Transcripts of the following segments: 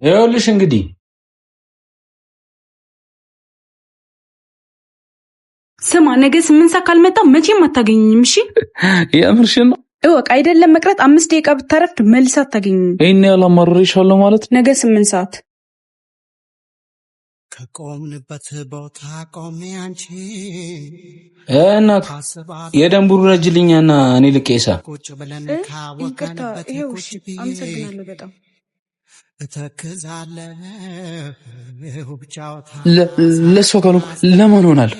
ይኸውልሽ እንግዲህ ስማ፣ ነገ 8 ሰዓት ካልመጣ መቼም አታገኝም። እሺ የምርሽን ነው? እወቅ። አይደለም መቅረት 5 ደቂቃ ብታረፍድ መልስ አታገኝም። ይሄን ያላማረርሻለሁ ማለት ነገ 8 ሰዓት ከቆምንበት ቦታ ቆሜ አንቺ እናት የደንቡሩ ረጅልኛና እኔ ልቄሳ ቁጭ ብለን ካወጋንበት ቁጭ ብዬ አመሰግናለሁ በጣም እተክዛለሁ ብቻውታ ለሷ ካሉ ለማን ሆናለሁ?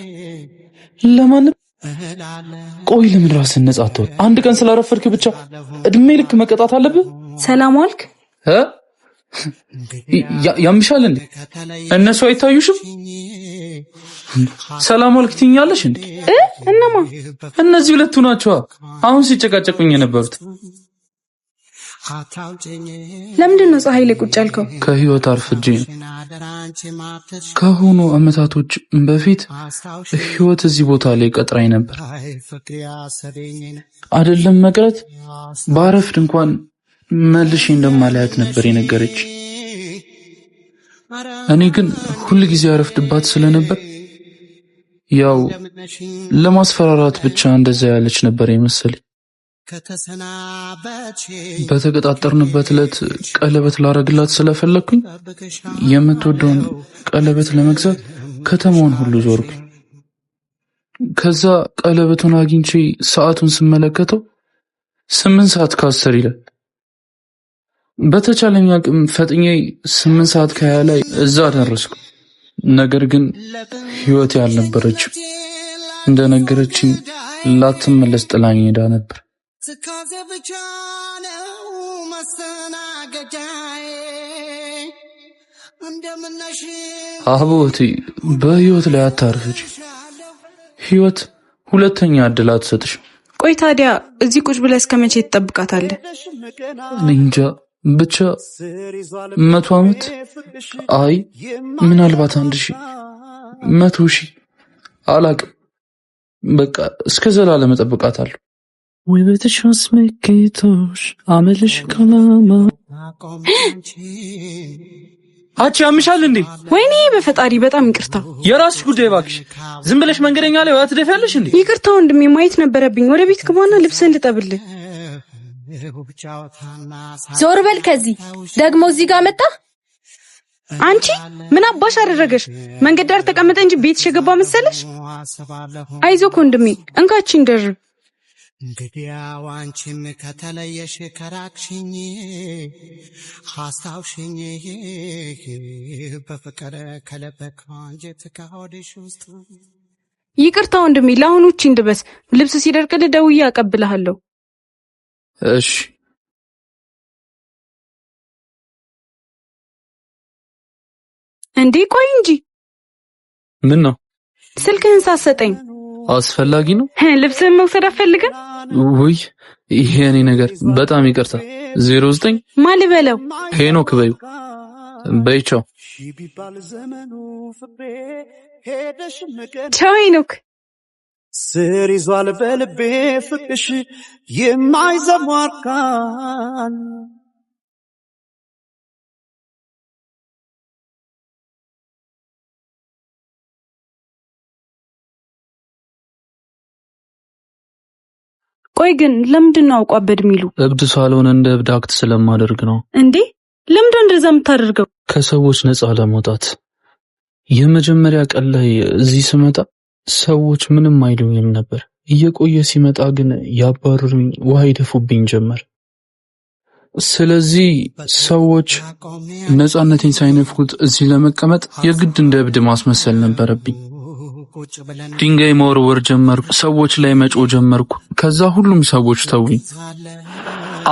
ለማንም። ቆይ ለምን ራስን ነጻ አትሆን? አንድ ቀን ስላረፈድክ ብቻ እድሜ ልክ መቀጣት አለብህ? ሰላም ዋልክ? ያምሻል እንዴ? እነሱ አይታዩሽም? ሰላም ዋልክ ትኛለሽ እንዴ? እነማ? እነዚህ ሁለቱ ናቸው አሁን ሲጨቃጨቁኝ የነበሩት። ለምንድን ነው ፀሐይ ላይ ቁጭ ያልከው? ከህይወት አርፍጄ ነው። ከሆኑ አመታቶች በፊት ህይወት እዚህ ቦታ ላይ ቀጥራኝ ነበር። አይደለም መቅረት ባረፍድ እንኳን መልሼ እንደማላያት ነበር የነገረች። እኔ ግን ሁሉ ጊዜ አረፍድባት ስለነበር ያው ለማስፈራራት ብቻ እንደዛ ያለች ነበር የመሰለኝ። በተቀጣጠርንበት ዕለት ቀለበት ላረግላት ስለፈለኩኝ የምትወደውን ቀለበት ለመግዛት ከተማውን ሁሉ ዞርኩኝ። ከዛ ቀለበቱን አግኝቼ ሰዓቱን ስመለከተው 8 ሰዓት ከ10 ይላል። በተቻለኝ አቅም ፈጥኜ 8 ሰዓት ከ20 ላይ እዛ ደረስኩ። ነገር ግን ህይወት ያልነበረችው እንደነገረችኝ ላትመለስ ጥላኝ ሄዳ ነበር። አቦቴ በህይወት ላይ አታርፍጂ። ህይወት ሁለተኛ እድል አትሰጥሽም። ቆይ ታዲያ እዚህ ቁጭ ብለህ እስከ መቼ ትጠብቃታለህ? እንጃ ብቻ 100 ዓመት አይ ምናልባት 1000 100,000 አላቅም። በቃ እስከ ዘላለም እጠብቃታለሁ። ውበትሽ አስመክቶሽ አመልሽ ከላማ አቺ ያምሻል እንዴ? ወይኔ በፈጣሪ በጣም ይቅርታ። የራስሽ ጉዳይ ባክሽ። ዝም ብለሽ መንገደኛ ላይ ወጥ ደፋለሽ እንዴ? ይቅርታ ወንድሜ፣ ማየት ነበረብኝ። ወደ ቤት ግባና ልብስህን ልጠብልህ። ዞር በል ከዚህ። ደግሞ እዚህ ጋር መጣ። አንቺ ምን አባሽ አደረገሽ? መንገድ ዳር ተቀመጠ እንጂ ቤትሽ የገባ መሰለሽ? አይዞህ ወንድሜ፣ እንካችን ደርብ። እንግዲያው አንቺም ከተለየሽ ከራቅሽኝ አስታውሽኝ በፍቅር ከለበክ አንጀት ከሆድሽ ውስጥ። ይቅርታ ወንድሜ፣ ለአሁኑ እቺን ድበስ። ልብስ ሲደርቅልህ ደውዬ አቀብልሃለሁ። እሺ። እንዴ ቆይ እንጂ ምን ነው? ስልክህን ሳትሰጠኝ አስፈላጊ ነው? ልብስህን መውሰድ አትፈልግም? ውይ ይሄ እኔ ነገር በጣም ይቅርታ። 09 ማን ልበለው? ሄኖክ በዩ በይቻው። ቻው ሄኖክ። ስር ይዟል በልቤ ፍቅሽ የማይዘሟርካን ቆይ ግን ለምንድን ነው አውቋበድ የሚሉ? እብድ ሳልሆን እንደ እብድ አክት ስለማደርግ ነው። እንዴ ለምንድን እንደዛ የምታደርገው? ከሰዎች ነፃ ለመውጣት። የመጀመሪያ ቀን ላይ እዚህ ስመጣ ሰዎች ምንም አይሉኝም ነበር። እየቆየ ሲመጣ ግን ያባሩኝ፣ ውሃ ይደፉብኝ ጀመር። ስለዚህ ሰዎች ነፃነቴን ሳይነፍኩት እዚህ ለመቀመጥ የግድ እንደ እብድ ማስመሰል ነበረብኝ። ድንጋይ መወርወር ጀመርኩ። ሰዎች ላይ መጮህ ጀመርኩ። ከዛ ሁሉም ሰዎች ተውኝ።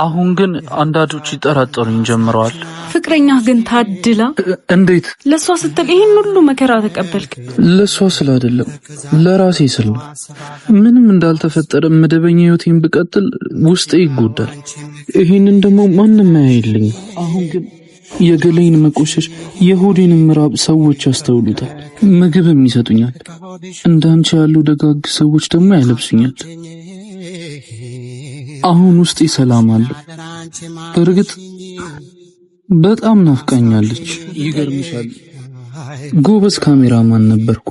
አሁን ግን አንዳንዶች ይጠራጠሩኝ ጀምረዋል። ፍቅረኛህ ግን ታድላ። እንዴት ለሷ ስትል ይሄን ሁሉ መከራ ተቀበልክ? ለሷ ስለ አይደለም ለራሴ ስል ነው። ምንም እንዳልተፈጠረ መደበኛ ህይወቴን ብቀጥል ውስጤ ይጎዳል። ይሄንን ደግሞ ማንም አያይልኝ። አሁን ግን የገለይን መቆሸሽ የሆዴን ምራብ ሰዎች ያስተውሉታል። ምግብም ይሰጡኛል። እንዳንቺ ያሉ ደጋግ ሰዎች ደግሞ ያለብሱኛል። አሁን ውስጤ ሰላም አለ። በእርግጥ በጣም ናፍቃኛለች። ይገርምሻል ጎበዝ ካሜራማን ነበርኩ።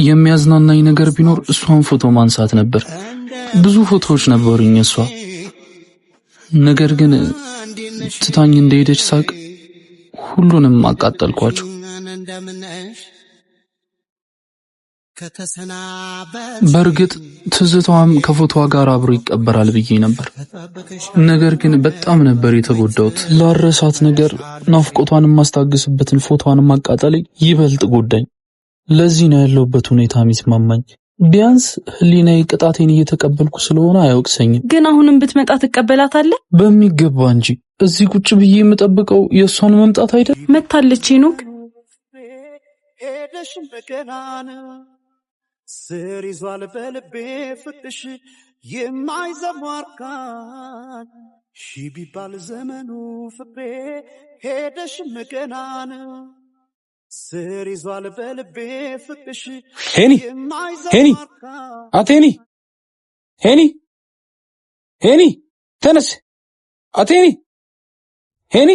የሚያዝናናኝ ነገር ቢኖር እሷን ፎቶ ማንሳት ነበር። ብዙ ፎቶዎች ነበሩኝ እሷ። ነገር ግን ትታኝ እንደሄደች ሳቅ ሁሉንም አቃጠልኳቸው። በእርግጥ ትዝታዋም ከፎቶዋ ጋር አብሮ ይቀበራል ብዬ ነበር። ነገር ግን በጣም ነበር የተጎዳሁት። ላረሳት ነገር ናፍቆቷን ማስታገስበትን ፎቶዋን ማቃጠል ይበልጥ ጎዳኝ። ለዚህ ነው ያለውበት ሁኔታ የሚስማማኝ። ቢያንስ ህሊናዬ ቅጣቴን እየተቀበልኩ ስለሆነ አያውቅሰኝም። ግን አሁንም ብትመጣ ትቀበላታለህ? በሚገባ እንጂ። እዚህ ቁጭ ብዬ የምጠብቀው የእሷን መምጣት አይደል? መታለች ሄኖክ። ሄደሽ በገናን ስር ይዟል በልቤ ፍቅሽ የማይዘሟርካን ሺ ቢባል ዘመኑ ፍቅሬ ሄደሽ መገናን ስር ይዟል በልቤ ፍቅሽ ሄኒ አቴኒ ሄኒ ተነስ አቴኒ ሄኒ